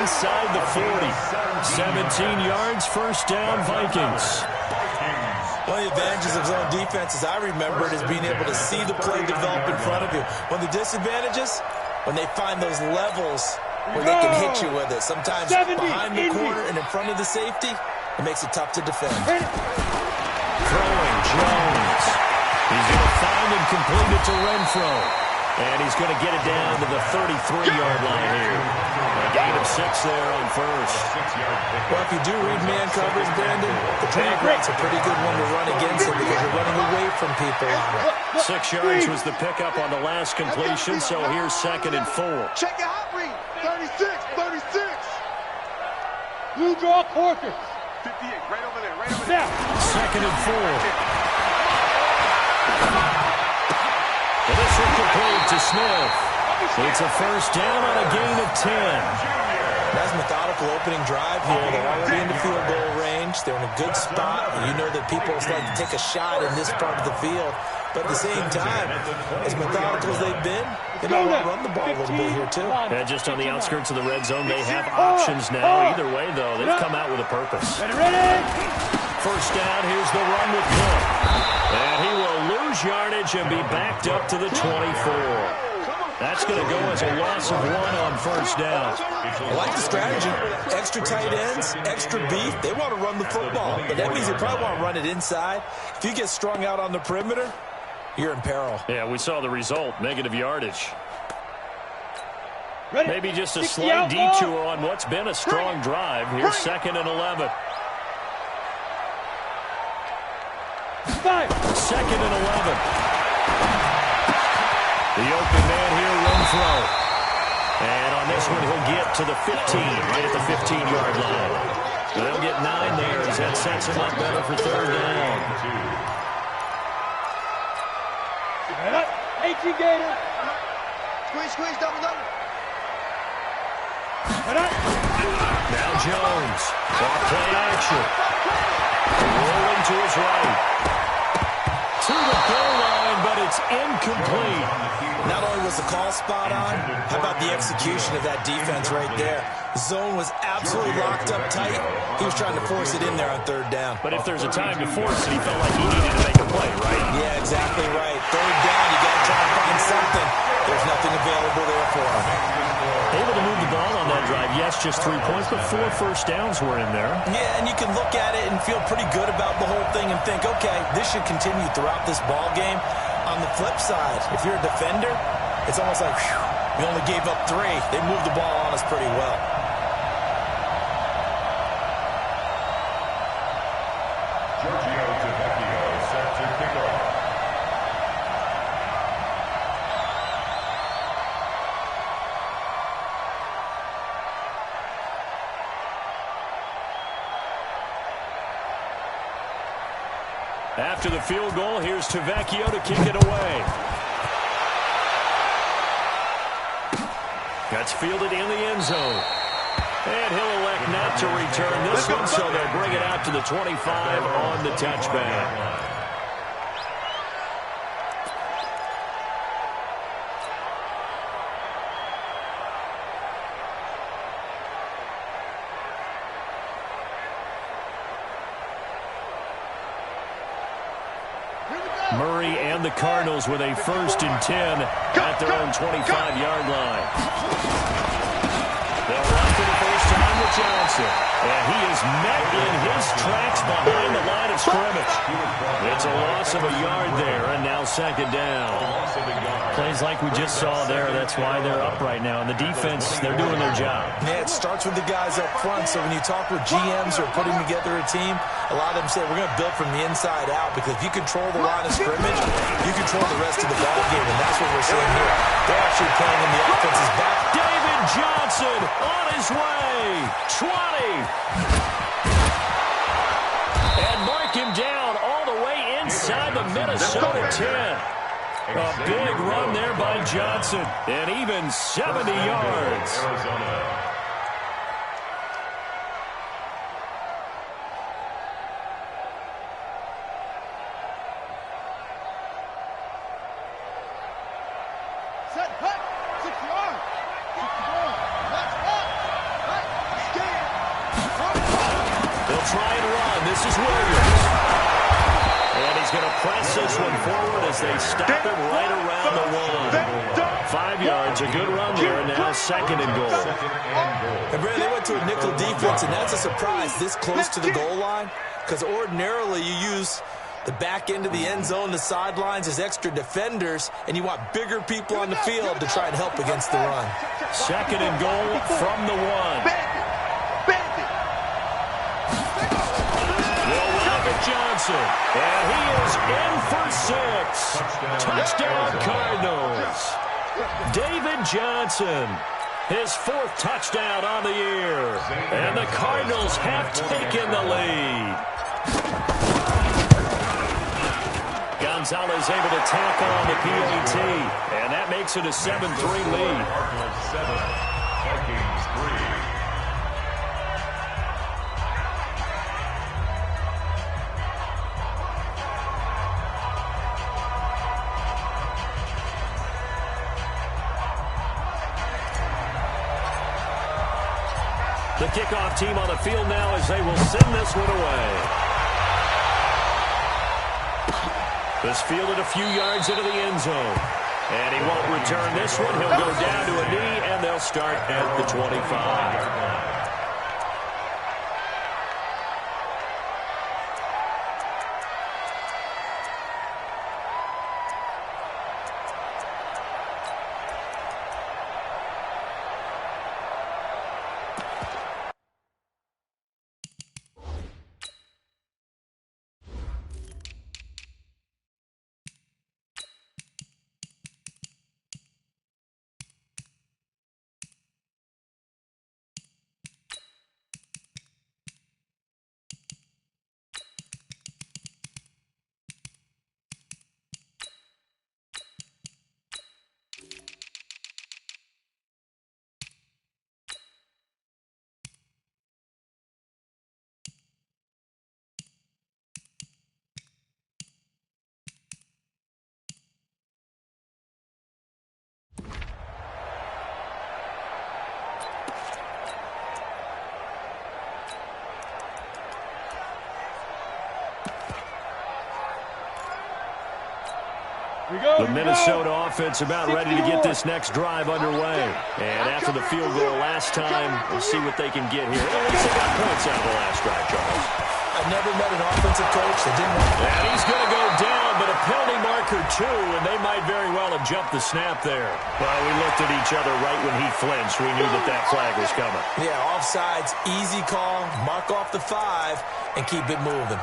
inside the 40. 17 yards, first down, Vikings. One of the advantages of zone defense, as I remember it, is being able to see the play develop in front of you. One of the disadvantages, when they find those levels where they can hit you with it. Sometimes behind the corner and in front of the safety, it makes it tough to defend. Throwing, Jones. He's going to find and complete it to Renfro. And he's going to get it down to the 33-yard line here. A gain of 6 there on first. Well, if you do read man coverage, Brandon, the drag route's a pretty good one to run against it because you're running away from people on it. 6 yards was the pickup on the last completion, so here's 2nd and 4. Check your hot read. 36, 36. Blue draw quarter. 58, right over there, right over there. 2nd and 4. Well, this will complete to Smith. It's a first down on a gain of 10. Nice methodical opening drive here. They're already in the field goal range. They're in a good spot. And you know that people like to take a shot in this part of the field. But at the same time, as methodical as they've been, they might want to run the ball a little bit here, too. Yeah, just on the outskirts of the red zone, they have options now. Either way, though, they've come out with a purpose. First down, here's the run with Cook. And he will lose yardage and be backed up to the 24. That's going to go as a loss of 1 on first down. I like the strategy. Extra tight ends, extra beef. They want to run the football. But that means they probably want to run it inside. If you get strung out on the perimeter, you're in peril. Yeah, we saw the result. Negative yardage. Maybe just a slight detour on what's been a strong drive. Here's 2nd and 11. 2nd and 11. The open man here, Renfro. And on this one, he'll get to the 15, right at the 15-yard line. So they'll get 9 there as that sets him up better for 3rd down. 18 Gator. Squeeze, double. Now Jones. Off play action. Rolling to his right. To the goal line, but it's incomplete. Not only was the call spot on, how about the execution of that defense right there? The zone was absolutely locked up tight. He was trying to force it in there on 3rd down. But if there's a time to force it, he felt like he needed to make a play, right? Yeah, exactly right. 3rd down, you got to try and find something. There's nothing available there for him. Able to move the ball on that drive. Yes, just 3 points, but 4 first downs were in there. Yeah, and you can look at it and feel pretty good about the whole thing and think, okay, this should continue throughout this ball game. On the flip side, if you're a defender, it's almost like, whew, we only gave up 3. They moved the ball on us pretty well. After the field goal, here's Tavecchio to kick it away. That's fielded in the end zone. And he'll elect not to return this one, so they'll bring it out to the 25 on the touchback. Murray and the Cardinals with a 1st and 10 at their own 25-yard line. They'll run for the first time with Johnson. And he is met in his tracks behind the line of scrimmage. It's a loss of a yard there, and now 2nd down. Plays like we just saw there, that's why they're up right now. And the defense, they're doing their job. Yeah, it starts with the guys up front. So when you talk with GMs who are putting together a team, a lot of them say, we're going to build from the inside out. Because if you control the line of scrimmage, you control the rest of the ball game. And that's what we're seeing here. They're actually playing in the offense's back. David Johnson on his way. 20. And mark him down all the way inside the Minnesota 10. A big run there by Johnson. And even 70 yards. Set, hut, 6 yards. 6 yards. Let's go. gets this one forward as they stop it right around the 1. 5 yards, a good run there, and now 2nd and goal. And Brad, they went to a nickel defense, and that's a surprise this close to the goal line, because ordinarily you use the back end of the end zone, the sidelines as extra defenders, and you want bigger people on the field to try and help against the run. 2nd and goal from the 1. Johnson, and he is in for 6. Touchdown, Cardinals. David Johnson, his 4th touchdown on the year, and the Cardinals have taken the lead. Gonzalez able to tack on the PAT, and that makes it a 7-3 lead. Cardinals 7, Vikings 3. The kickoff team on the field now as they will send this one away. This fielded a few yards into the end zone. And he won't return this one. He'll go down to a knee, and they'll start at the 25. The Minnesota offense about ready to get this next drive underway. And after the field goal last time, we'll see what they can get here. At least they got points out of the last drive, Charles. I've never met an offensive coach that didn't want to. And he's going to go down, but a penalty marker too, and they might very well have jumped the snap there. Well, we looked at each other right when he flinched. We knew that that flag was coming. Yeah, offsides, easy call, mark off the 5, and keep it moving.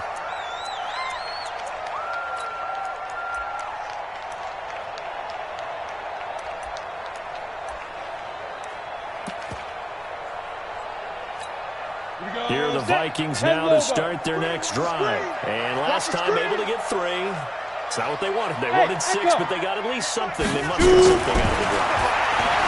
Here are the Vikings now to start their next drive. And last time able to get 3. It's not what they wanted. They wanted 6, but they got at least something. They must get something out of the drive.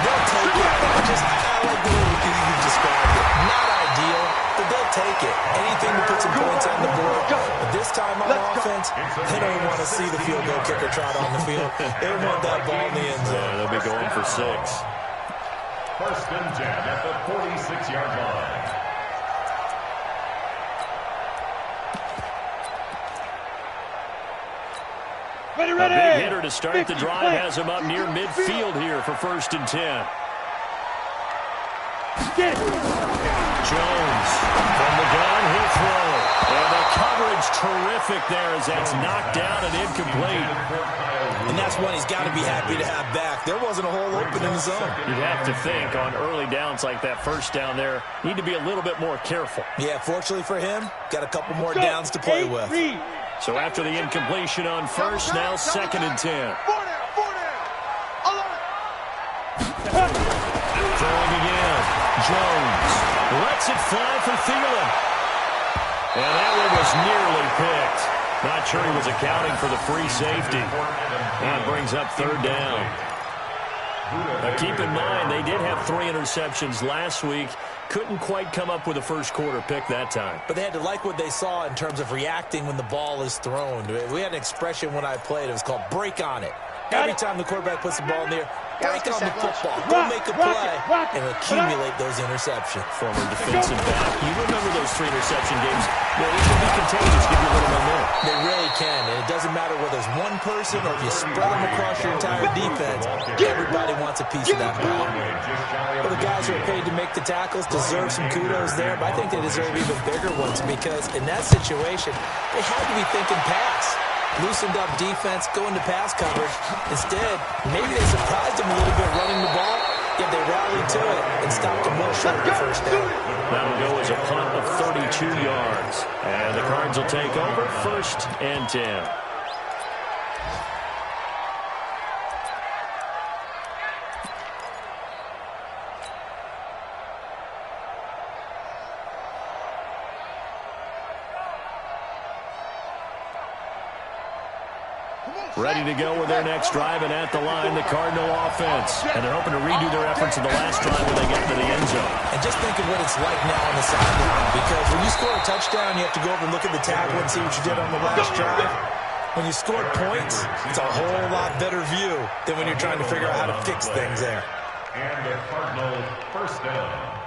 They'll take it. I like the way you described it. Not ideal, but they'll take it. Anything to put some points on the board. But this time on offense, they don't want to see the field goal kicker trot on the field. They want that ball in the end zone. Yeah, they'll be going for 6. 1st and 10 at the 46-yard line. A big hitter to start the drive has him up near midfield here for 1st and 10. Jones from the gun, he'll throw. And the coverage terrific there as that's knocked down and incomplete. And that's one he's got to be happy to have back. There wasn't a hole open in the zone. You'd have to think on early downs like that, 1st down there, need to be a little bit more careful. Yeah, fortunately for him, got a couple more downs to play with. So after the incompletion on 1st, now 2nd and 10. Throwing again. Jones lets it fly for Thielen. And that one was nearly picked. Not sure he was accounting for the free safety. That brings up 3rd down. Now keep in mind, they did have 3 interceptions last week. Couldn't quite come up with a first-quarter pick that time. But they had to like what they saw in terms of reacting when the ball is thrown. We had an expression when I played. It was called break on it. Every time the quarterback puts the ball in the air, break on the football, go make a play, and accumulate those interceptions. Former defensive back. You remember those 3 interception games? Well, it can be contagious, give you a little momentum. They really can, and it doesn't matter whether it's one person or if you spread them across your entire defense. Everybody wants a piece of that pie. Well, the guys who are paid to make the tackles deserve some kudos there, but I think they deserve even bigger ones because in that situation, they had to be thinking pass. Loosened up defense, go into pass coverage. Instead, maybe they surprised him a little bit running the ball, yet they rallied to it and stopped him well short of the first down. That'll go as a punt of 32 yards. And the Cards will take over 1st and 10. Ready to go with their next drive, and at the line, the Cardinal offense. And they're hoping to redo their efforts in the last drive when they get to the end zone. And just think of what it's like now on the sideline, because when you score a touchdown, you have to go over and look at the tackle and see what you did on the last drive. When you scored points, it's a whole lot better view than when you're trying to figure out how to fix things there. And the Cardinal first down.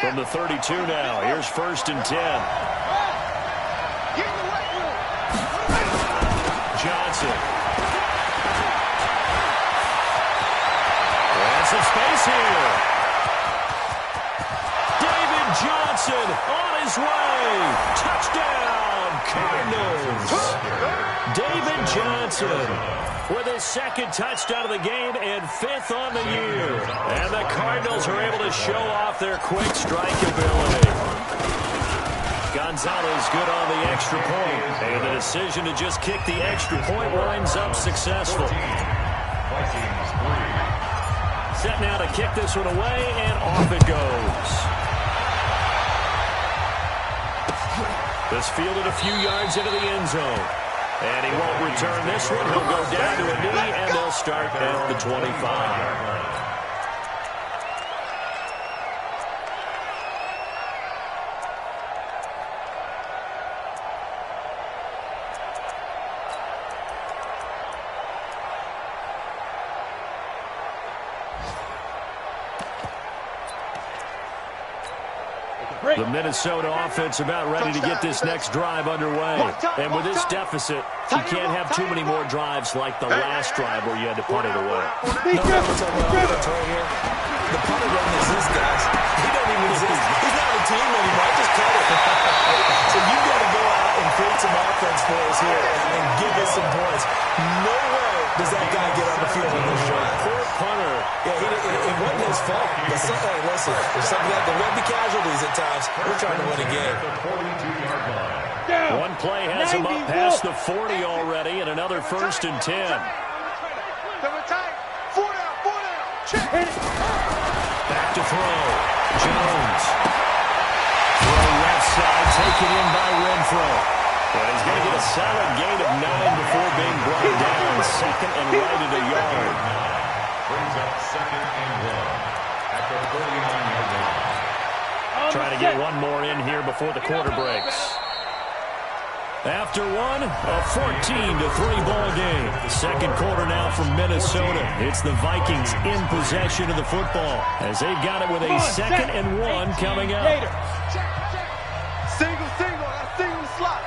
From the 32 now, here's 1st and 10. Johnson. And some space here. David Johnson on his way. Touchdown, Cardinals. David Johnson with his 2nd touchdown of the game and 5th on the year. And the Cardinals are able to show off their quick strike ability. Gonzalez good on the extra point. And the decision to just kick the extra point winds up successful. Set now to kick this one away, and off it goes. This fielded a few yards into the end zone. And he won't return this one. He'll go down to a knee, and they'll start at the 25. The Minnesota offense about ready to get this next drive underway. And with this deficit, you can't have too many more drives like the last drive where you had to punt it away. No, right here. The punter doesn't exist, guys. He doesn't even exist. He's not a team anymore. I just cut it. So you've got to go out and create some offense for us here and give us some points. No way does that guy get on the field in this drive. Poor punter. Yeah, it wasn't his fault. But hey, listen, there's something like there will be casualties at times. We're trying to win a game. One play has him up past the 40 already, and another 1st and 10. Back to throw. Jones. Throw left side, taken in by Renfro. And he's going to get a solid gain of 9 before being brought down. 2nd and right at a yard. Brings up 2nd and 1 at the 39-yard line. Trying to get one more in here before the quarter breaks. After one, a 14-3 ball game. 2nd quarter now from Minnesota. It's the Vikings in possession of the football as they've got it with a 2nd and 1 coming up. Single, single slot.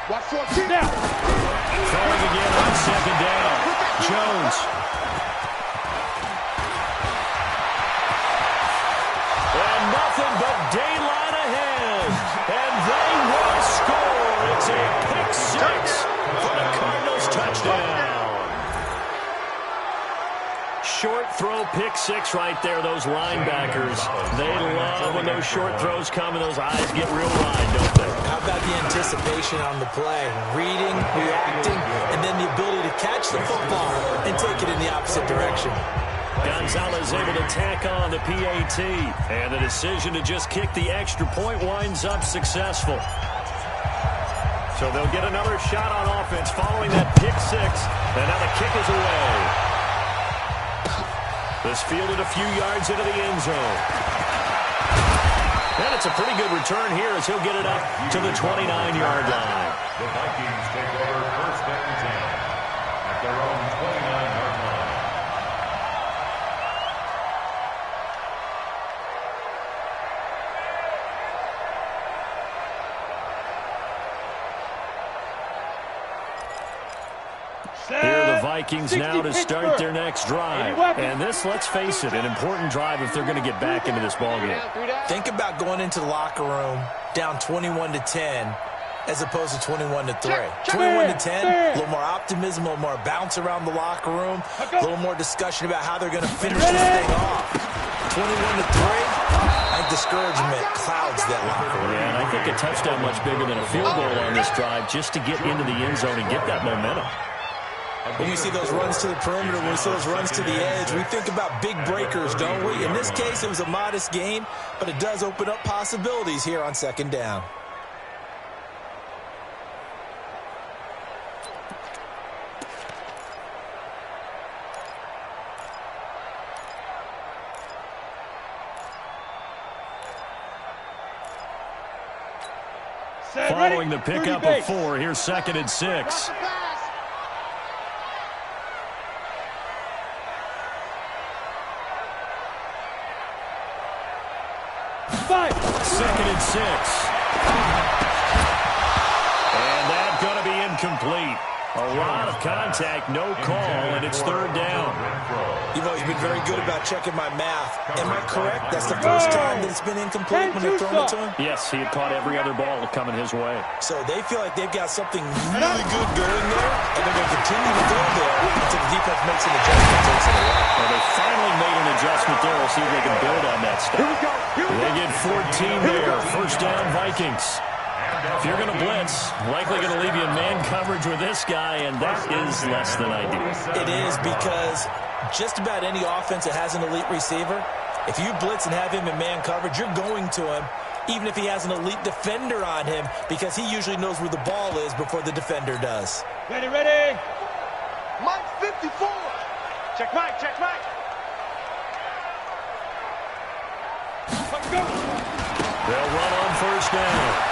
Watch for a down. Throwing again on 2nd down. Jones. And nothing but daylight ahead. And they will score. It's a pick 6 for the Cardinals touchdown. Short throw, pick 6 right there. Those linebackers, they love when those short throws come and those eyes get real wide, don't they? How about the anticipation on the play? Reading, reacting, and then the ability to catch the football and take it in the opposite direction. Gonzalez able to tack on the PAT, and the decision to just kick the extra point winds up successful. So they'll get another shot on offense following that pick 6, and now the kick is away. This fielded a few yards into the end zone. And gets a pretty good return here as he'll get it up to the 29-yard line. The Vikings take over first and 10 at their own 29-yard line. Here are the Vikings now to start their next drive. And this, let's face it, an important drive if they're going to get back into this ballgame. Think about going into the locker room down 21-10 as opposed to 21-3. 21-10, a little more optimism, a little more bounce around the locker room, a little more discussion about how they're going to finish this thing off. 21-3, I think discouragement clouds that locker room. Yeah, and I think a touchdown much bigger than a field goal on this drive just to get into the end zone and get that momentum. When we see those runs to the perimeter, when we see those runs to the edge, we think about big breakers, don't we? In this case, it was a modest gain, but it does open up possibilities here on second down. Following the pickup of 4, here's 2nd and 6. Second and 6. And that's going to be incomplete. A lot of contact, no call, and it's 3rd down. You've always been very good about checking my math. Am I correct? That's the first time that it's been incomplete when they're throwing it to him? Yes, he had caught every other ball coming his way. So they feel like they've got something really good going there, and they're going to continue to go there until the defense makes an adjustment and takes it away. Well, they finally made an adjustment there. We'll see if they can build on that stuff. They get 14 there. First down, Vikings. If you're going to blitz, likely going to leave you in man coverage with this guy, and that is less than ideal. It is, because just about any offense that has an elite receiver, if you blitz and have him in man coverage, you're going to him, even if he has an elite defender on him, because he usually knows where the ball is before the defender does. Ready, ready. Mike 54. Check Mike, check Mike. Let's go. They'll run on first down.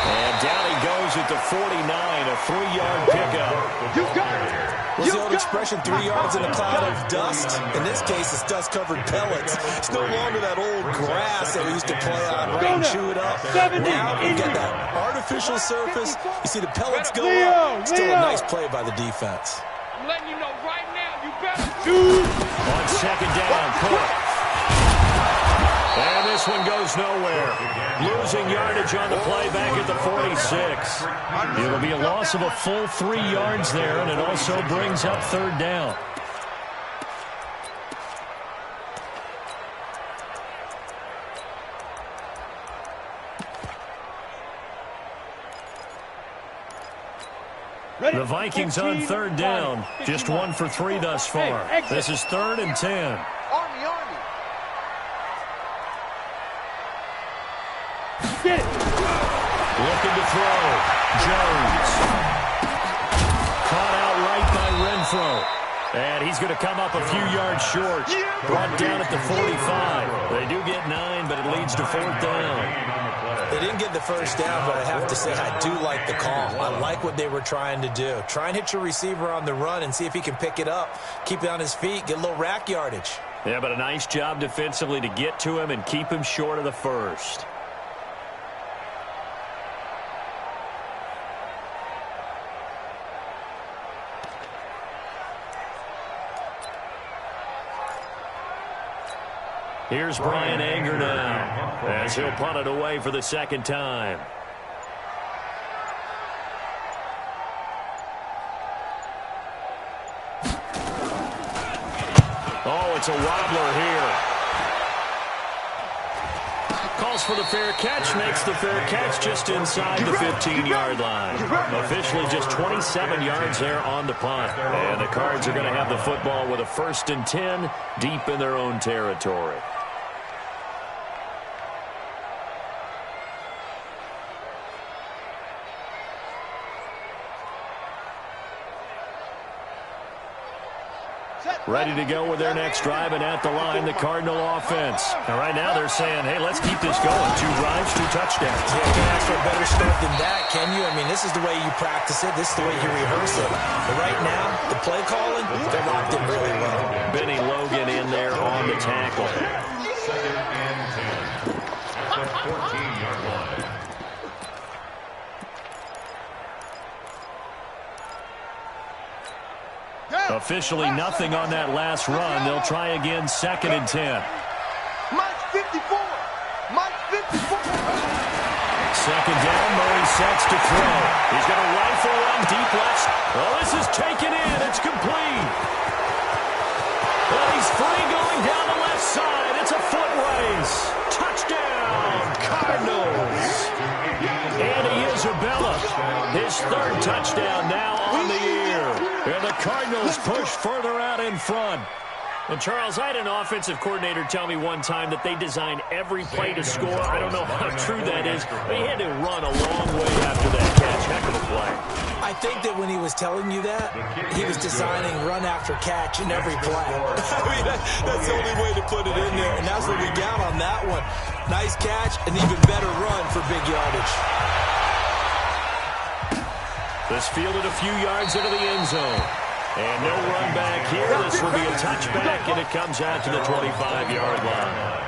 And down he goes at the 49, a 3-yard pickup. You got it. What's the old expression, 3 yards in a cloud of dust? In this case, it's dust-covered pellets. It's no longer that old grass that we used to play on, right, and chew it up. Now we get that artificial surface. You see the pellets go up. Still a nice play by the defense. I'm letting you know right now, you better shoot. On second down, Cook. And this one goes nowhere. Losing yardage on the play back at the 46. It'll be a loss of a full 3 yards there, and it also brings up 3rd down. The Vikings on 3rd down. Just 1 for 3 thus far. This is 3rd and 10. Army. Get it. Looking to throw. Jones. Caught out right by Renfro. And he's going to come up a few yards short. Brought down at the 45. They do get 9, but it leads to 4th down. They didn't get the first down, but I have to say I do like the call. I like what they were trying to do. Try and hit your receiver on the run and see if he can pick it up. Keep it on his feet. Get a little rack yardage. Yeah, but a nice job defensively to get to him and keep him short of the first. Here's Brian Anger now as he'll punt it away for the 2nd time. Oh, it's a wobbler here. Calls for the fair catch, makes the fair catch just inside the 15-yard line. Officially just 27 yards there on the punt. And the Cards are going to have the football with a 1st and 10 deep in their own territory. ready to go with their next drive, and at the line, the Cardinal offense. And right now they're saying, hey, let's keep this going. 2 drives, 2 touchdowns. Yeah, you can ask for a better start than that, can you? I mean, this is the way you practice it. This is the way you rehearse it. But right now, the play calling, they're locked in really well. Benny Logan in there on the tackle. 2nd and 10 at the 14-yard line. Officially nothing on that last run. They'll try again, 2nd and 10. Mike 54. Mike 54. 2nd down, Murray sets to throw. He's going to rifle one deep left. Oh, this is taken in. It's complete. Well, he's free going down the left side. It's a foot race. Touchdown, Cardinals. Andy Isabella, his 3rd touchdown now on the year. And the Cardinals push further out in front. And, Charles, I had an offensive coordinator tell me one time that they design every play to score. I don't know how true that is, but he had to run a long way after that catch. Heck of a play. I think that when he was telling you that, he was designing run after catch in every play. I mean, that's the only way to put it in there, and that's what we got on that one. Nice catch, an even better run for big yardage. This fielded a few yards into the end zone. And no run back here. This will be a touchback, and it comes out to the 25-yard line.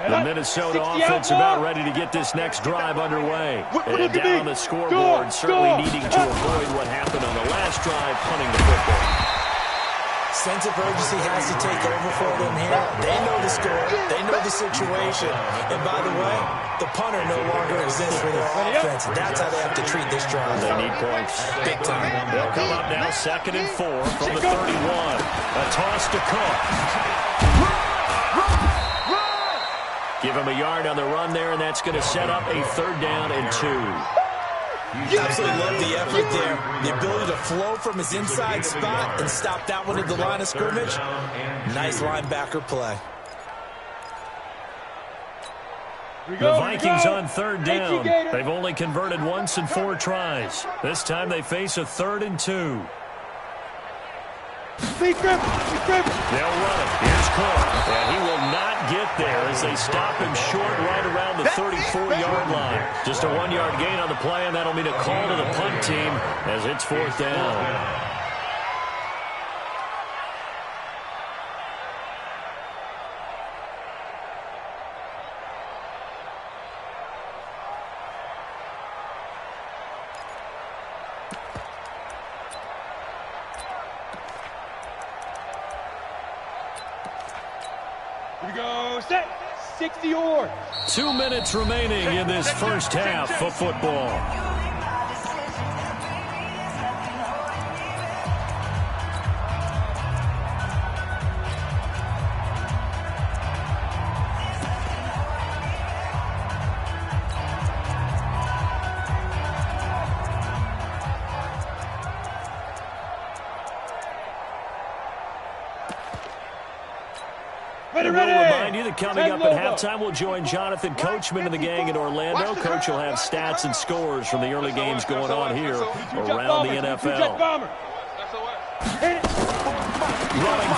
The Minnesota offense about ready to get this next drive underway. And down the scoreboard, certainly needing to avoid what happened on the last drive, punting the football. Sense of urgency has to take over for them here. They know the score. They know the situation. And by the way, the punter no longer exists for their offense. That's how they have to treat this drive. They need points. Big time. They'll come up now 2nd and 4 from the 31. A toss to Cook. Give him a yard on the run there, and that's going to set up a 3rd down and 2. Absolutely love the effort there. The ability to flow from his inside spot and stop that one at the line of scrimmage. Nice linebacker play. The Vikings on 3rd down. They've only converted once in 4 tries. This time they face a 3rd and 2. They'll run it. Here's Cook. And he will not get there as they stop him short right around the 34-yard line. Just a 1-yard gain on the play, and that'll mean a call to the punt team as it's 4th down. Here we go, set, 60 yards. 2 minutes remaining in this first half of football. Ready, We'll remind you that coming up at halftime, we'll join Jonathan Coachman and the gang in Orlando. Coach will have stats and scores from the early games going on here around the NFL. Running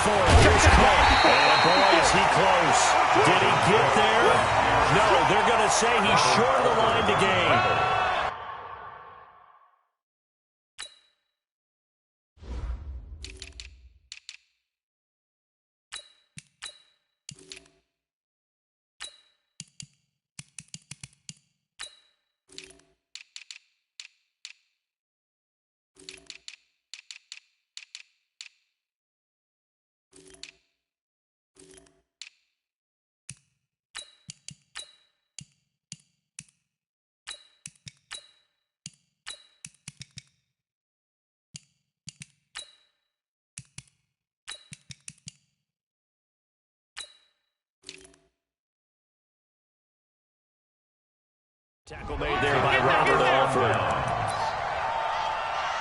for it. Here's Cook. And boy, is he close. Did he get there? No, they're going to say he's short of the line to gain. Tackle made there by Robert Alford.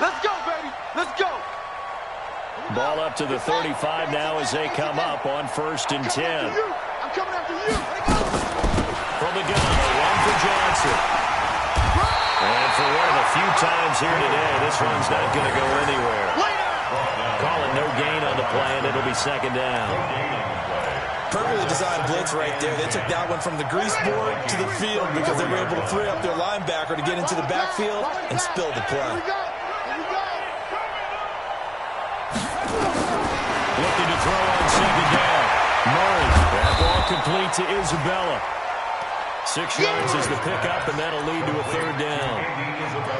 Let's go, baby. Let's go. Ball up to the 35 now as they come up on 1st and 10. I'm coming after you. From the gun, one for Johnson. And for one of the few times here today, this one's not going to go anywhere. Calling no gain on the play, and it'll be 2nd down. Perfectly designed blitz right there. They took that one from the grease board to the field because they were able to free up their linebacker to get into the backfield and spill the play. Looking to throw on 2nd down. Murray. That ball complete to Isabella. 6 yards is the pickup, and that'll lead to a 3rd down.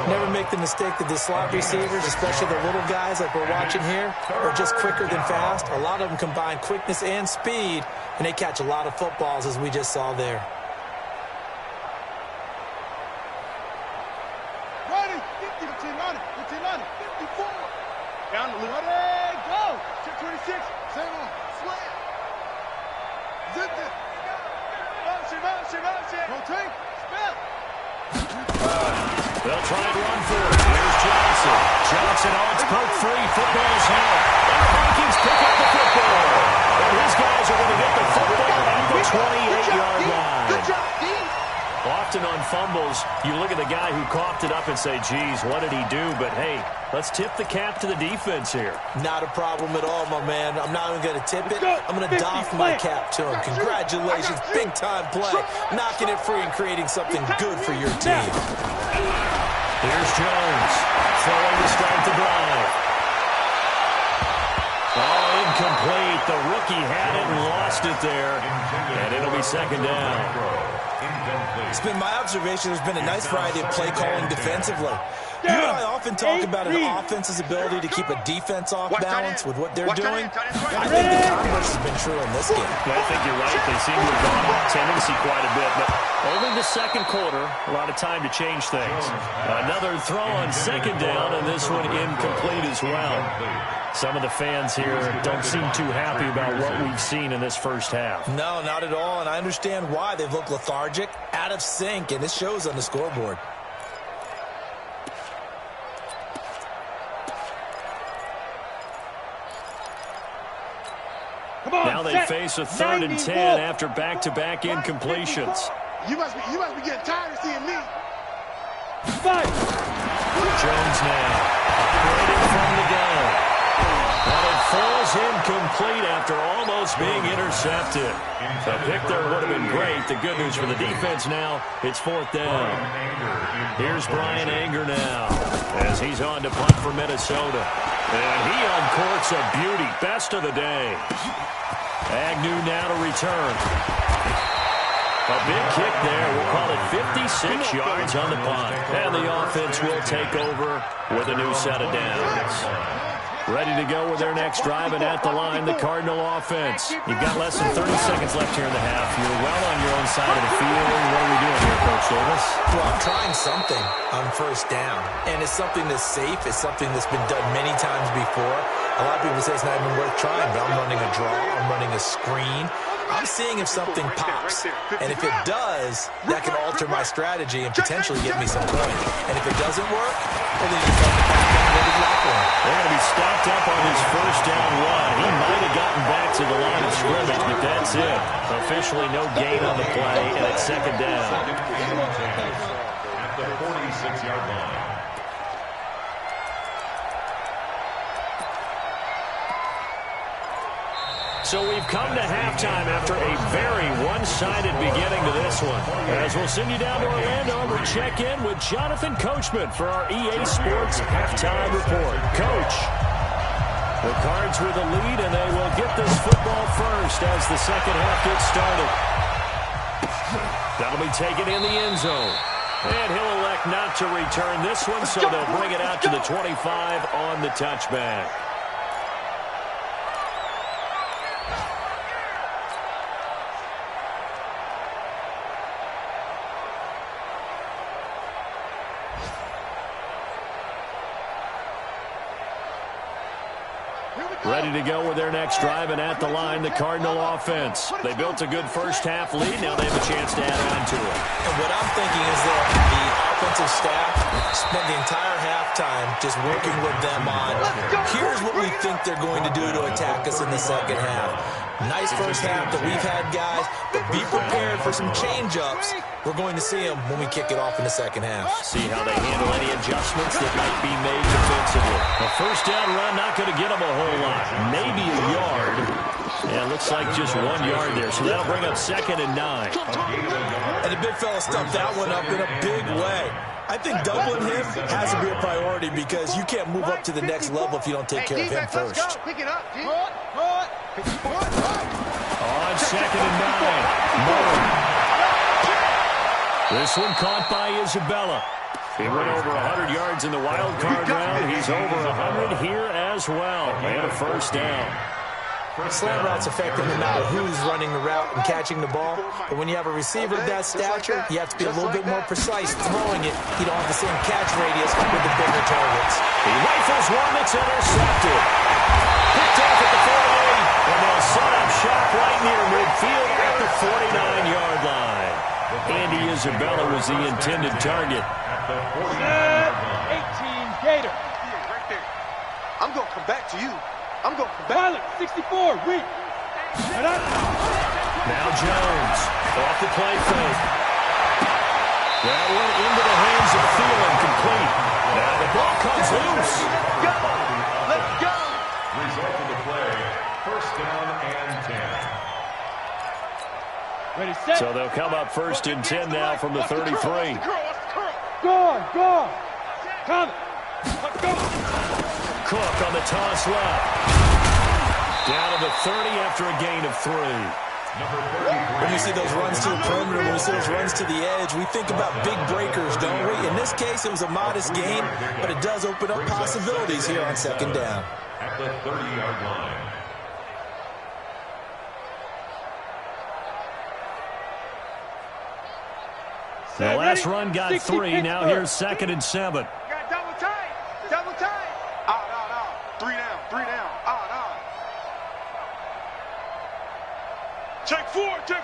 Never make the mistake that the slot receivers, especially the little guys like we're watching here, are just quicker than fast. A lot of them combine quickness and speed, and they catch a lot of footballs, as we just saw there. Ready. 50, 54. Down the loop. Ready, go. 26. Same on. Slam. Zip it. Rotate. Spell. They'll try and run for it. Here's Johnson. Johnson, it's poked free. Football's held. And the Vikings pick up the football. And his guys are going to get the football at the 28-yard line. Good job, D. Often on fumbles, you look at the guy who coughed it up and say, geez, what did he do? But, hey, let's tip the cap to the defense here. Not a problem at all, my man. I'm not even going to tip it. I'm going to doff my cap to him. Congratulations, big-time play. Knocking it free and creating something good for your team. Here's Jones. Throwing to start the drive. Oh, incomplete. The rookie had it and lost it there. And it'll be 2nd down. It's been my observation there's been a nice variety of play calling defensively. You and I often talk about an offense's ability to keep a defense off balance with what they're doing. I think the converse has been true in this game. Well, I think you're right. They seem to have gone off tendency quite a bit, but only the 2nd quarter, a lot of time to change things. Another throw on 2nd down, and this one incomplete as well. Some of the fans here don't seem too happy about what we've seen in this first half. No, not at all, and I understand why. They've looked lethargic, out of sync, and it shows on the scoreboard. Now they face a 3rd and 10 after back-to-back incompletions. You must be getting tired of seeing me. Jones now, operating from the gun. And it falls incomplete after almost being intercepted. The pick there would have been great. The good news for the defense now, it's 4th down. Here's Brian Anger now as he's on to punt for Minnesota. And he uncorks a beauty. Best of the day. Agnew now to return. A big kick there. We'll call it 56 yards on the punt. And the offense will take over with a new set of downs. Ready to go with their next drive, and at the line, the Cardinal offense. You've got less than 30 seconds left here in the half. You're well on your own side of the field. What are we doing here, Coach Davis? Well, I'm trying something on 1st down, and it's something that's safe. It's something that's been done many times before. A lot of people say it's not even worth trying, but I'm running a draw. I'm running a screen. I'm seeing if something pops, and if it does, that can alter my strategy and potentially get me some points. And if it doesn't work, well, then you come back and go to the locker room. They're going to be stopped up on his 1st down run. He might have gotten back to the line of scrimmage, but that's it. Officially no gain on the play, and it's 2nd down. At the 46-yard line. So we've come to halftime after a very one-sided beginning to this one. As we'll send you down to Orlando, and we'll check in with Jonathan Coachman for our EA Sports Halftime Report. Coach, the Cards with the lead, and they will get this football first as the 2nd half gets started. That'll be taken in the end zone. And he'll elect not to return this one, so they'll bring it out to the 25 on the touchback. Here we Ready to go with their next drive, and at the line, the Cardinal offense. They built a good first-half lead. Now they have a chance to add on to it. And what I'm thinking is that the offensive staff spent the entire halftime just working with them on, here's what we think they're going to do to attack us in the second half. Nice first half that we've had, guys, but be prepared for some change-ups. We're going to see them when we kick it off in the second half. See how they handle any adjustments that might be made defensively. A first down run, not going to get them a whole lot. Maybe a yard. Yeah, looks like just 1 yard there, so that'll bring up 2nd and 9. And the big fella stuffed that one up in a big way. I think doubling him has to be a priority because you can't move up to the next level if you don't take care of him first. On 2nd and 9. Murray. This one caught by Isabella. He went over 100 yards in the wild card round. He's over 100 here as well. And a first down. Slant routes affecting no matter who's running the route and catching the ball. But when you have a receiver of that stature, you have to be a little bit more precise throwing it. You don't have the same catch radius with the bigger targets. He rifles one that's intercepted. Picked off at the 48, and they'll set up shop right near midfield at the 49-yard line. Andy Isabella was the intended target. 18 Gator. Right there. I'm going to come back to you. I'm going to come back. 64, weak. Now Jones, off the play fake. That went into the hands of Thielen, complete. Now the ball comes loose. Go. Let's go. Result of the play, first down and 10. Ready, set. So they'll come up 1st and 10 now from the 33. Go. Come. Let's go. Cook on the toss left. Down to the 30 after a gain of 3. When we see those runs to the perimeter, when we see those runs to the edge, we think about big breakers, don't we? In this case, it was a modest gain, but it does open up possibilities here on 2nd down. At the 30-yard line. The last run got 3. Now here's 2nd and 7. Got double tight. Double tight. Out. 3 down. Out. Check forward. They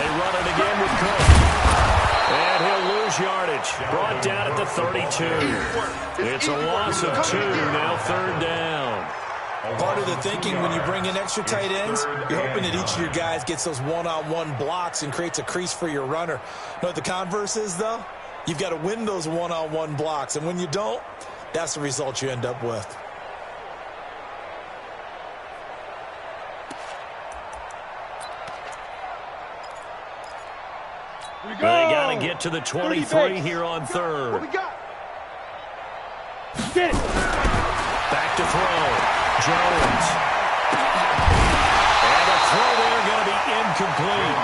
run it again with Cook. And he'll lose yardage. Brought down at the 32. It's a loss of 2. Now 3rd down. Part of the thinking when you bring in extra tight ends, you're hoping that each of your guys gets those one-on-one blocks and creates a crease for your runner. You know what the converse is, though? You've got to win those one-on-one blocks, and when you don't, that's the result you end up with. They got to get to the 23 here on 3rd. What we got? Get it. Back to throw. Jones. And the throw there going to be incomplete.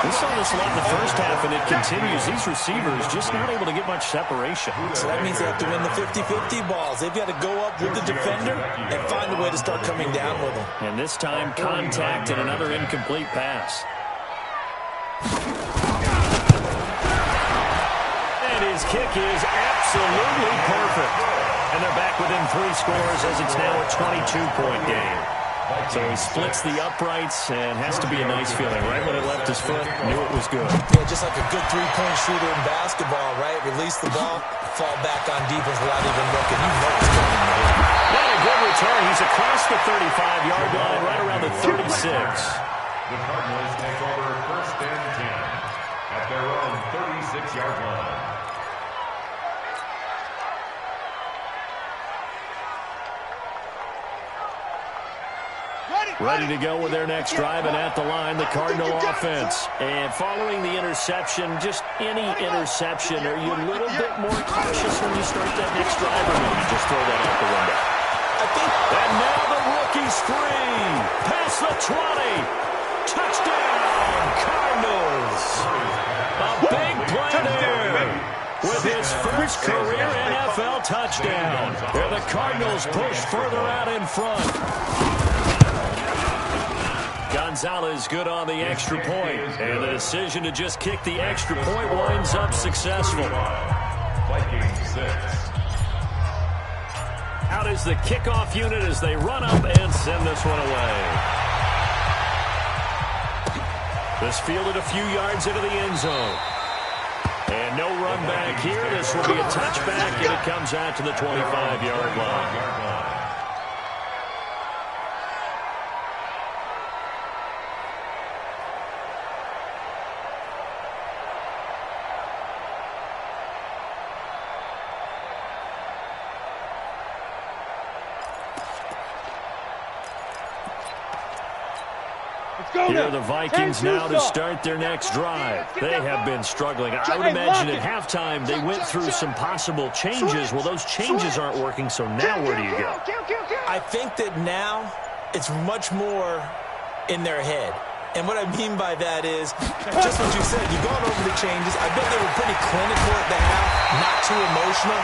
We saw this a lot in the first half, and it continues. These receivers just not able to get much separation. So that means they have to win the 50-50 balls. They've got to go up with the defender and find a way to start coming down with them. And this time, contact and another incomplete pass. And his kick is absolutely perfect. And they're back within 3 scores as it's now a 22-point game. So he splits the uprights and has to be a nice feeling. Right when it left his foot, knew it was good. Yeah, just like a good three-point shooter in basketball, right? Release the ball, fall back on defense without even looking. You know it's coming. What a good return. He's across the 35-yard line, right around the 36. The Cardinals take over 1st and 10 at their own 36-yard line. Ready to go with their next drive, and at the line, the Cardinal offense. And following the interception, just any interception, are you a little bit more cautious when you start that next drive, or maybe just throw that out the window? And now the rookie's free. Past the 20. Touchdown, Cardinals. A big play there. With his first career NFL touchdown. Where the Cardinals push further out in front. Gonzalez good on the extra point. And the decision to just kick the extra point winds up successful. Viking 6. Out is the kickoff unit as they run up and send this one away. This fielded a few yards into the end zone. And no run back here. This will be a touchback, and it comes out to the 25-yard line. Here are the Vikings now to start their next drive. They have been struggling. I would imagine at halftime they went through some possible changes. Well, those changes aren't working, so now where do you go? I think that now it's much more in their head. And what I mean by that is, just what you said, you've gone over the changes. I bet they were pretty clinical at the half, not too emotional.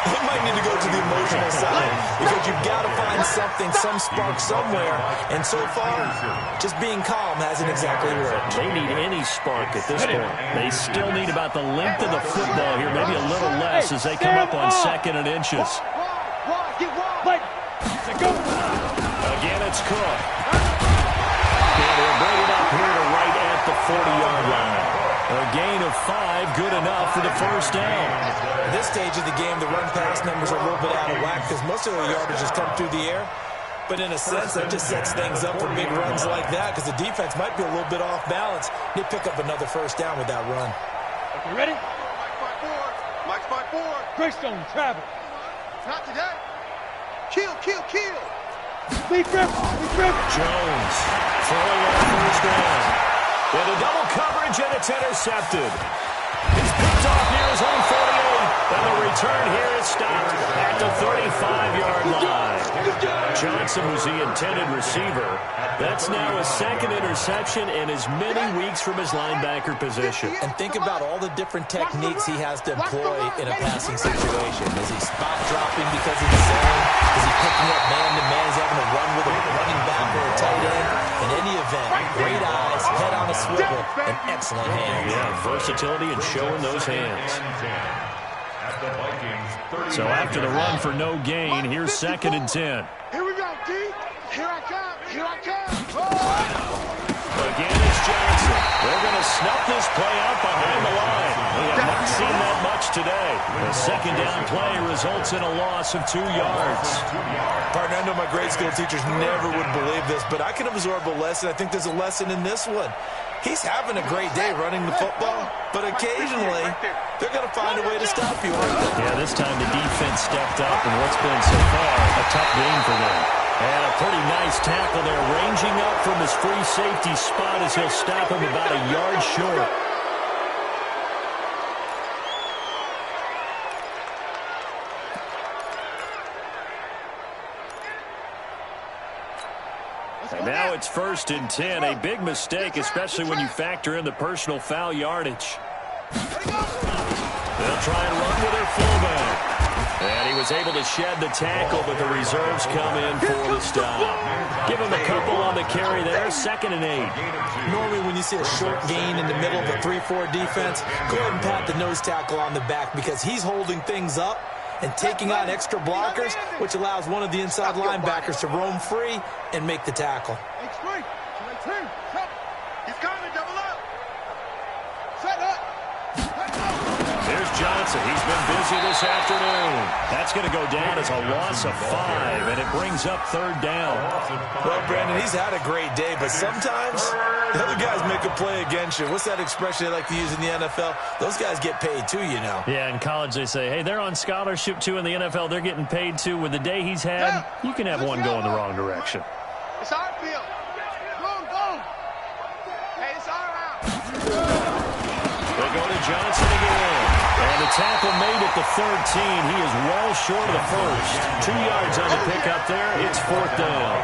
They might need to go to the emotional side because you've got to find something, some spark somewhere. And so far, just being calm hasn't exactly worked. They need any spark at this point. They still need about the length of the football here, maybe a little less as they come up on 2nd and inches. Again, it's Cook. And they'll bring it up here to right at the 40-yard line. A gain of 5, good enough for the first down. At this stage of the game, the run-pass numbers are a little bit out of whack because most of their yardage has come through the air. But in a sense, that just sets things up for big runs like that because the defense might be a little bit off balance. They pick up another first down with that run. Okay, ready? Mike's by 4. Greystone, travel. Not today. Kill. Lead grip. Jones throwing on first down. With a double coverage, and it's intercepted. He's picked off near his own 48, and the return here is stopped at the 35-yard line. Johnson was the intended receiver. That's now his 2nd interception in as many weeks from his linebacker position. And think about all the different techniques he has to employ in a passing situation. Is he spot dropping because of the zone? Is he picking up man-to-man? Is he having to run with a running back or a tight end? In any event, great eyes, head on a swivel, and excellent hands. Yeah, versatility and showing those hands. So after the run for no gain, here's 2nd and 10. Here we go, D. Here I come. Again, it's Johnson. They're going to snuff this play out behind the line. We have not seen that much today. The 2nd down play results in a loss of 2 yards. Partner, I know my grade school teachers never would believe this, but I can absorb a lesson. I think there's a lesson in this one. He's having a great day running the football, but occasionally they're going to find a way to stop you, aren't they? Yeah, this time the defense stepped up, and what's been so far a tough game for them. And a pretty nice tackle there, ranging up from his free safety spot as he'll stop him about a yard short. And now it's 1st and 10, a big mistake, especially when you factor in the personal foul yardage. They'll try and run with their fullback. And he was able to shed the tackle, but the reserves come in for the stop. Give him a couple on the carry there, 2nd and 8. Normally when you see a short gain in the middle of a 3-4 defense, go ahead and pat the nose tackle on the back because he's holding things up and taking on extra blockers, which allows one of the inside linebackers to roam free and make the tackle. He's coming, double up. Set up. There's Johnson. He's been busy this afternoon. That's going to go down as a loss of 5, and it brings up 3rd down. Well, Brandon, he's had a great day, but sometimes the other guys make a play against you. What's that expression they like to use in the NFL? Those guys get paid too, you know. Yeah, in college they say, hey, they're on scholarship too. In the NFL, they're getting paid too. With the day he's had, you can have one go in the wrong direction. It's our field. Boom. Hey, it's our round. They go to Johnson again. And the tackle made at the 13. He is well short of the first. 2 yards on the pickup there. It's 4th down.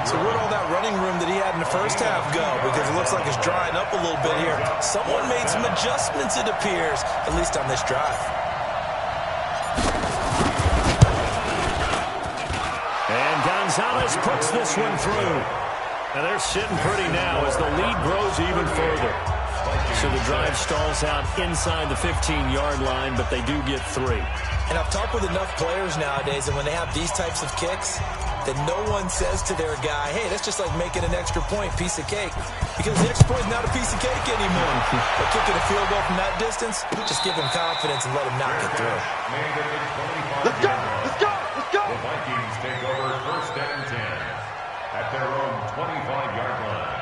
So where'd all that running room that he had in the first half go? Because it looks like it's drying up a little bit here. Someone made some adjustments, it appears, at least on this drive. And Gonzalez puts this one through. And they're sitting pretty now as the lead grows even further. So the drive stalls out inside the 15-yard line, but they do get 3. And I've talked with enough players nowadays, and when they have these types of kicks, that no one says to their guy, hey, that's just like making an extra point, piece of cake. Because the extra point is not a piece of cake anymore. But kicking a field goal from that distance, just give him confidence and let him knock it through. Let's go! Let's go! Let's go! The Vikings take over 1st and 10 at their own 25-yard line.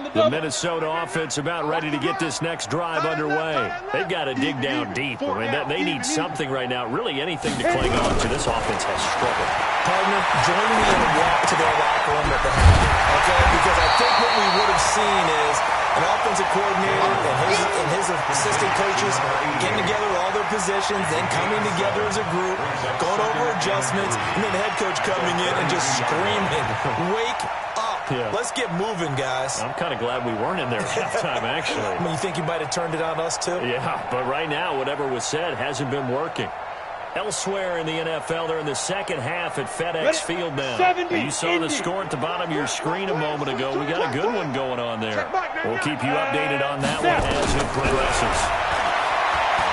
The Minnesota offense about ready to get this next drive underway. They've got to dig down deep. I mean, they need something right now, really anything to cling on to. This offense has struggled. Partner, join me in a walk to their locker room at the half, okay? Because I think what we would have seen is an offensive coordinator and his assistant coaches getting together all their positions, then coming together as a group, going over adjustments, and then the head coach coming in and just screaming, wake up. Yeah. Let's get moving, guys. I'm kind of glad we weren't in there at halftime, actually. I mean, you think you might have turned it on us, too? Yeah, but right now, whatever was said hasn't been working. Elsewhere in the NFL, they're in the second half at FedEx Field now. You saw the score at the bottom of your screen a moment ago. We got a good one going on there. We'll keep you updated on that one as it progresses.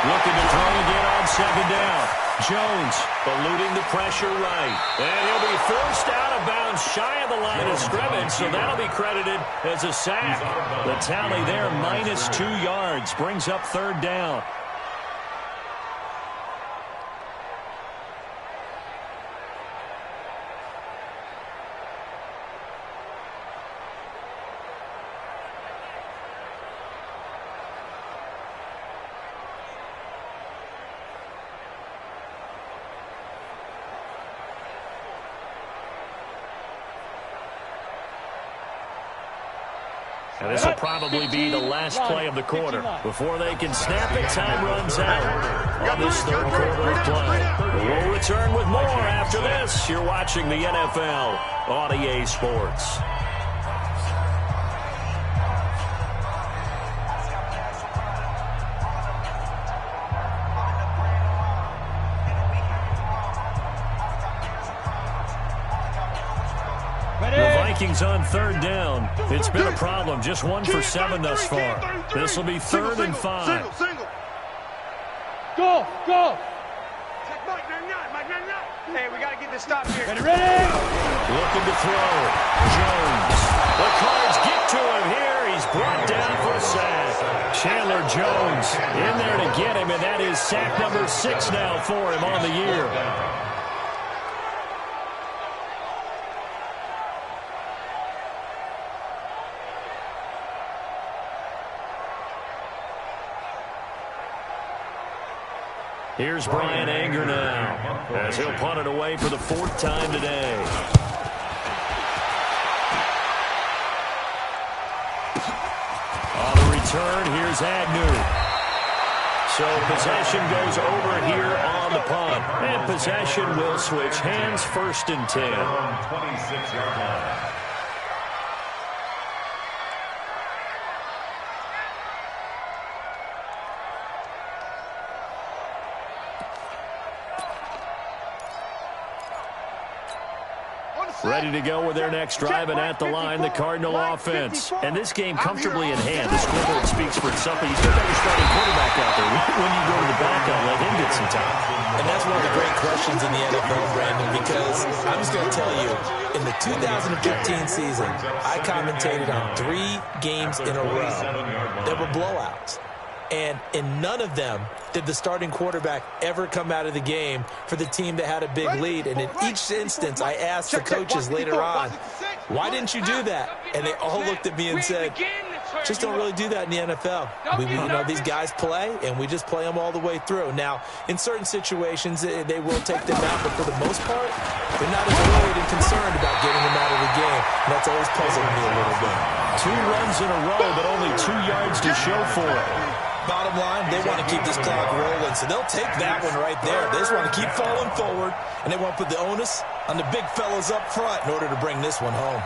Looking to throw again on 2nd down. Jones eluding the pressure right. And he'll be forced out of bounds shy of the line of scrimmage, so that'll be credited as a sack. The tally there, -2 yards, brings up 3rd down. And this will probably be the last play of the quarter. Before they can snap it, time runs out on this 3rd quarter of play. We'll return with more after this. You're watching the NFL on EA Sports. Vikings on 3rd down. It's been a problem. Just 1 for 7 thus far. This will be 3rd and 5. Single. Go. Hey, we got to get this stop here. Ready? Looking to throw. Jones. The Cards get to him here. He's brought down for a sack. Chandler Jones in there to get him, and that is sack number 6 now for him on the year. Here's Brian Anger now, as he'll punt it away for the 4th time today. On the return, here's Agnew. So possession goes over here on the punt. And possession will switch hands, 1st and 10. 26-yard line. Ready to go with their next drive, and at the line, the Cardinal offense. And this game comfortably in hand. The scoreboard speaks for itself, but you still got your starting quarterback out there. When you go to the backup, let him get some time. And that's one of the great questions in the NFL, Brandon, because I'm just going to tell you, in the 2015 season, I commentated on 3 games in a row that were blowouts. And in none of them did the starting quarterback ever come out of the game for the team that had a big lead. And in each instance, I asked the coaches later on, why didn't you do that? And they all looked at me and said, just don't really do that in the NFL. These guys play, and we just play them all the way through. Now, in certain situations, they will take them out, but for the most part, they're not as worried and concerned about getting them out of the game. And that's always puzzled me a little bit. 2 runs in a row, but only 2 yards to show for it. Bottom line, they want to keep this clock rolling, so they'll take that one right there. They just want to keep falling forward, and they want to put the onus on the big fellas up front in order to bring this one home.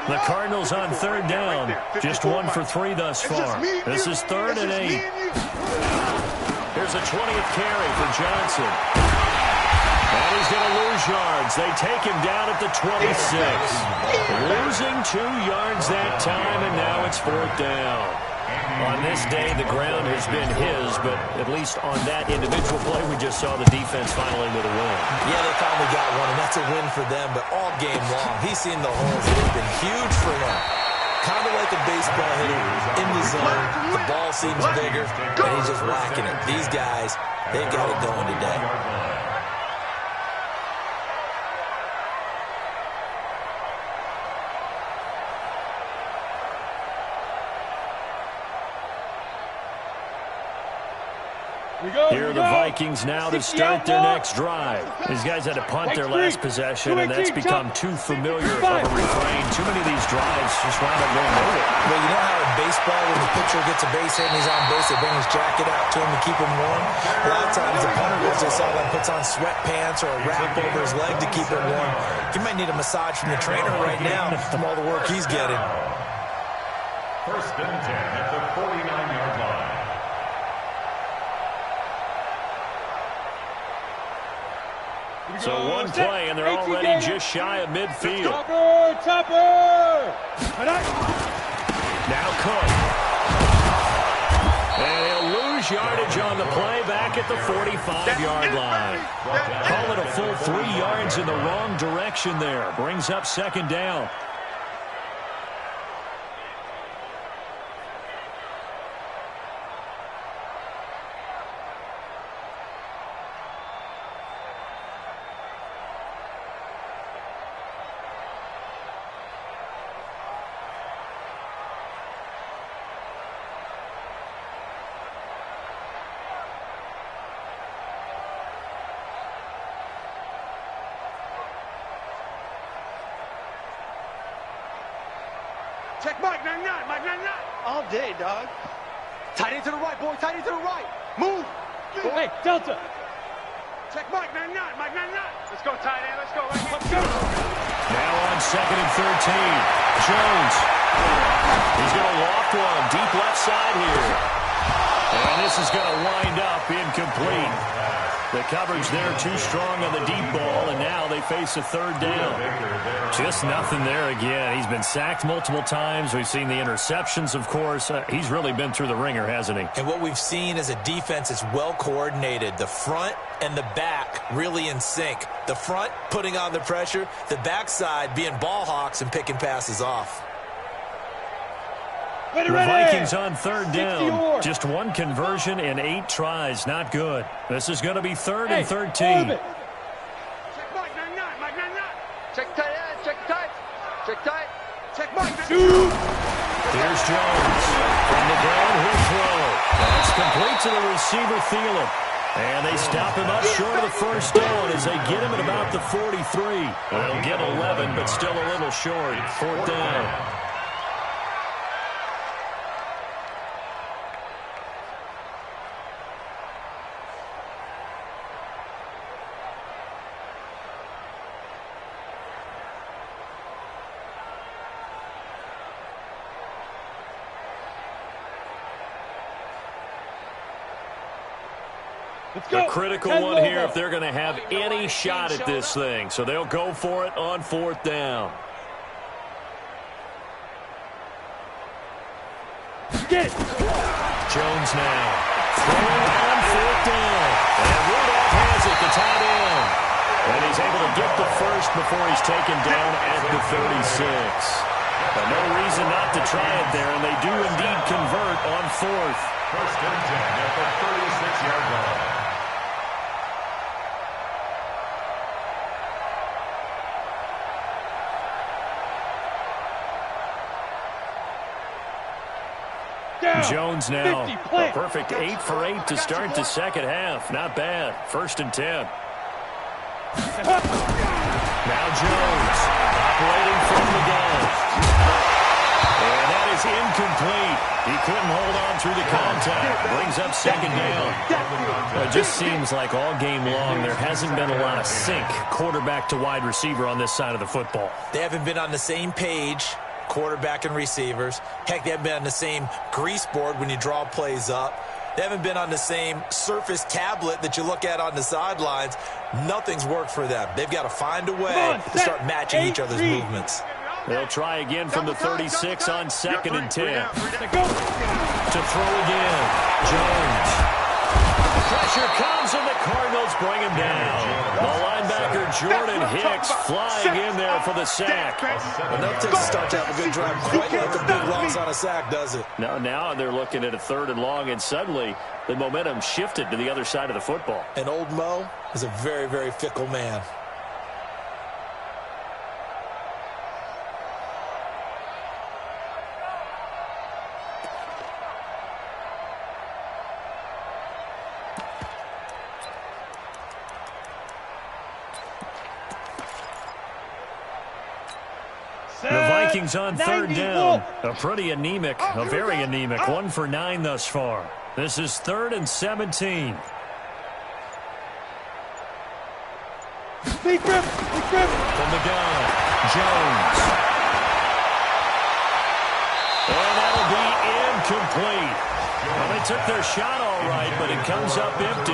The Cardinals on 3rd down. Just 1 for 3 thus far. This is 3rd and 8. Here's a 20th carry for Johnson. And he's going to lose yards. They take him down at the 26. Losing 2 yards that time, and now it's 4th down. On this day, the ground has been his, but at least on that individual play, we just saw the defense finally with a win. Yeah, they finally got one, and that's a win for them, but all game long, he's seen the holes that have been huge for him. Kind of like a baseball hitter in the zone. The ball seems bigger, and he's just whacking it. These guys, they've got it going today. Here are the Vikings now to start their next drive. These guys had to punt their last possession, and that's become too familiar of a refrain. Too many of these drives just wound up going nowhere. Well, you know how in baseball, when the pitcher gets a base hit and he's on base, they bring his jacket out to him to keep him warm? A lot of times the punter goes to the sideline, puts on sweatpants or a wrap over his leg to keep him warm. He might need a massage from the trainer right now from all the work he's getting. 1st and 10 at the 49-yard line. So 1 play, and they're already just shy of midfield. Topper! Now Cook. And he'll lose yardage on the play back at the 45-yard line. Call it a full 3 yards in the wrong direction there. Brings up 2nd down. Check Mike 99, Mike 99. All day, dog. Tight end to the right, boy. Tight end to the right. Move. Hey, Delta. Check Mike 99, Mike 99. Let's go, tight end. Let's go. Right here. Let's go. Now on 2nd and 13. Jones. He's going to loft one. Deep left side here. And this is going to wind up incomplete. The coverage there too strong on the deep ball, and now they face a 3rd down. Just nothing there again. He's been sacked multiple times. We've seen the interceptions, of course. He's really been through the ringer, hasn't he? And what we've seen is a defense that's well coordinated. The front and the back really in sync. The front putting on the pressure, the backside being ball hawks and picking passes off. The Vikings on 3rd down. Just 1 conversion in 8 tries. Not good. This is going to be 3rd and 13. Check Mike 99, Mike 99. Check tight end, check tight. Check tight. Check Mike 99. Here's Jones. From the ground, he'll throw. That's complete to the receiver, Thielen. And they stop him up short of the 1st down as they get him at about the 43. They'll get 11, but still a little short. 4th down. The critical one here if they're going to have any shot at this thing. So they'll go for it on 4th down. Jones now. Throwing on 4th down. And Rudolph has it, the tight end. And he's able to get the first before he's taken down at the 36. But no reason not to try it there, and they do indeed convert on 4th. 1st and 10 at the 36-yard line. Jones now, a perfect 8 for 8 to start the 2nd half. Not bad. 1st and 10. Now Jones, operating from the gun. And that is incomplete. He couldn't hold on through the contact. Brings up second down. Well, it just seems like all game long there hasn't been a lot of sync quarterback to wide receiver on this side of the football. They haven't been on the same page, quarterback and receivers. Heck, they haven't been on the same grease board when you draw plays up. They haven't been on the same surface tablet that you look at on the sidelines. Nothing's worked for them. They've got to find a way to start matching each other's movements. They'll try again from the 36 on 2nd and 10. To throw again. Jones. Pressure comes, and the Cardinals bring him down. The linebacker, Jordan Hicks, flying in there for the sack. And that takes a start to have a good drive. Quite like a big loss on a sack, does it? Now they're looking at a 3rd and long, and suddenly the momentum shifted to the other side of the football. And old Mo is a very, very fickle man. The Vikings on 3rd down. A pretty anemic, a very anemic. 1 for 9 thus far. This is 3rd and 17. Big grip. From the gun, Jones. And that'll be incomplete. Well, they took their shot all right, but it comes up empty,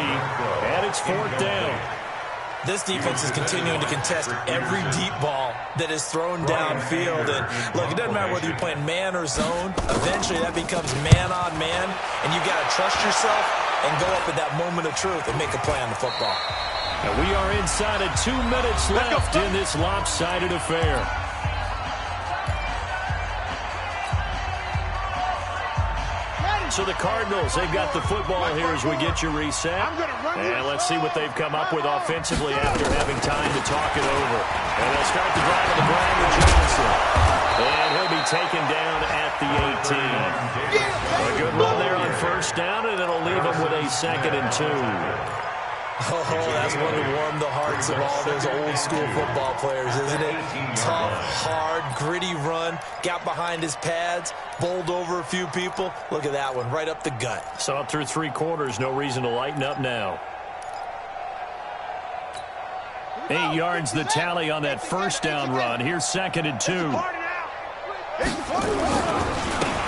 and it's 4th down. This defense is continuing to contest every deep ball that is thrown downfield. And look, it doesn't matter whether you're playing man or zone. Eventually, that becomes man on man, and you got to trust yourself and go up at that moment of truth and make a play on the football. And we are inside of 2 minutes left in this lopsided affair. So the Cardinals, they've got the football here as we get you reset. And let's see what they've come up with offensively after having time to talk it over. And they'll start the drive on the ground with Johnson. And he'll be taken down at the 18. A good run there on 1st down, and it'll leave him with a 2nd and 2. Oh, that's one to warm the hearts of all those old school football players, isn't it? Tough, hard, gritty run, got behind his pads, bowled over a few people. Look at that one, right up the gut. So up through 3 quarters, no reason to lighten up now. 8 yards the tally on that 1st down run. Here's 2nd and 2.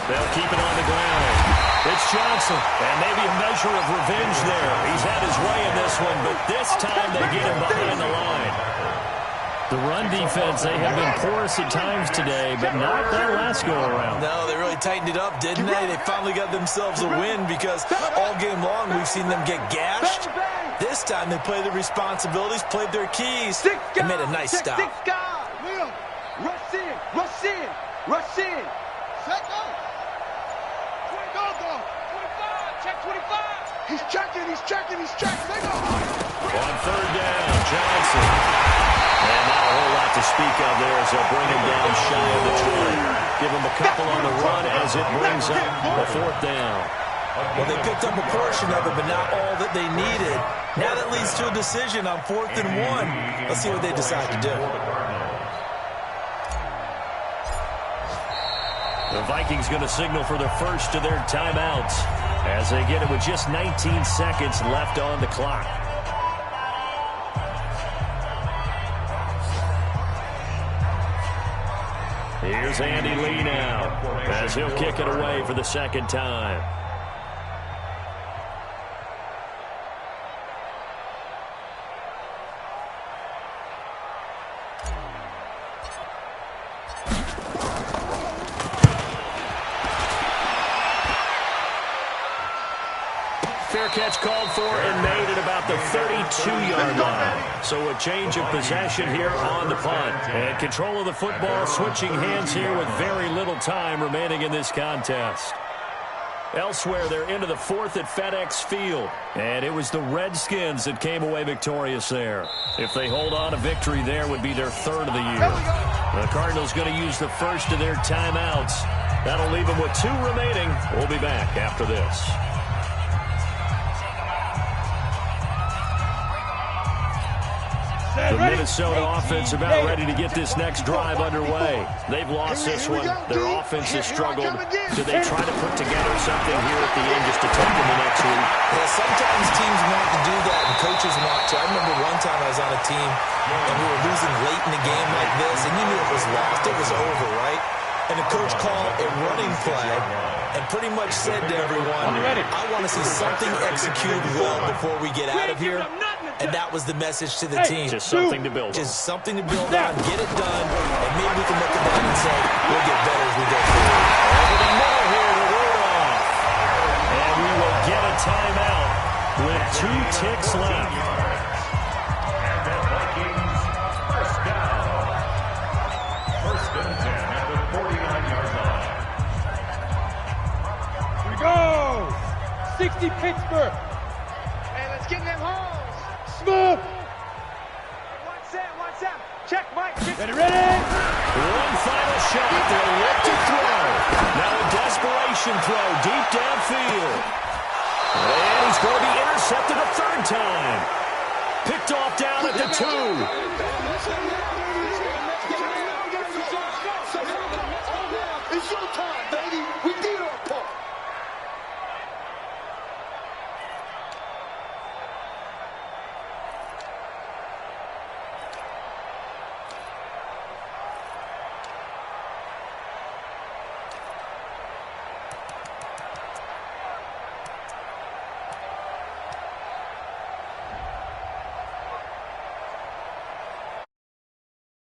They'll keep it on the ground. It's Johnson, and maybe a measure of revenge there. He's had his way in this one, but this time they get him behind the line. The run defense, they have been porous at times today, but not that last go-around. No, they really tightened it up, didn't they? They finally got themselves a win because all game long we've seen them get gashed. This time they played their responsibilities, played their keys, and made a nice stop. Rush in. Set go. 25. He's checking. They go. On 3rd down, Johnson. And not a whole lot to speak of there as they'll bring him down shy of the 20. Give him a couple on the run as it brings up a 4th down. Well, they picked up a portion of it, but not all that they needed. Now that leads to a decision on 4th and 1. Let's see what they decide to do. The Vikings going to signal for the first of their timeouts as they get it with just 19 seconds left on the clock. Here's Andy Lee now as he'll kick it away for the 2nd time. Fair catch called for and made at about the 32-yard line. So a change of possession here on the punt. And control of the football, switching hands here with very little time remaining in this contest. Elsewhere, they're into the 4th at FedEx Field. And it was the Redskins that came away victorious there. If they hold on, a victory there would be their 3rd of the year. The Cardinals going to use the first of their timeouts. That'll leave them with 2 remaining. We'll be back after this. The Minnesota offense about ready to get this next drive underway. They've lost this one. Their offense has struggled. Do they try to put together something here at the end just to take them the next week? Yeah, sometimes teams want to do that and coaches want to. I remember one time I was on a team and we were losing late in the game like this, and you knew it was lost. It was over, right? And the coach called a running play and pretty much said to everyone, I want to see something executed well before we get out of here. And that was the message to the team. Just something to build on. Just something to build on, get it done, and maybe we can look at that and say, we'll get better as we go forward. Over the middle here to Rudolph. And we will get a timeout with 2 ticks left. And the Vikings, first down. First and 10 at the 49-yard line. Here we go. 60 Pittsburgh. Hey, let's get them home. Smooth. Watch out. Check, Mike. Ready. One final shot. They'll look to throw. Now a desperation throw deep downfield. And he's going to be intercepted a third time. Picked off down at the 2. It's your time, baby.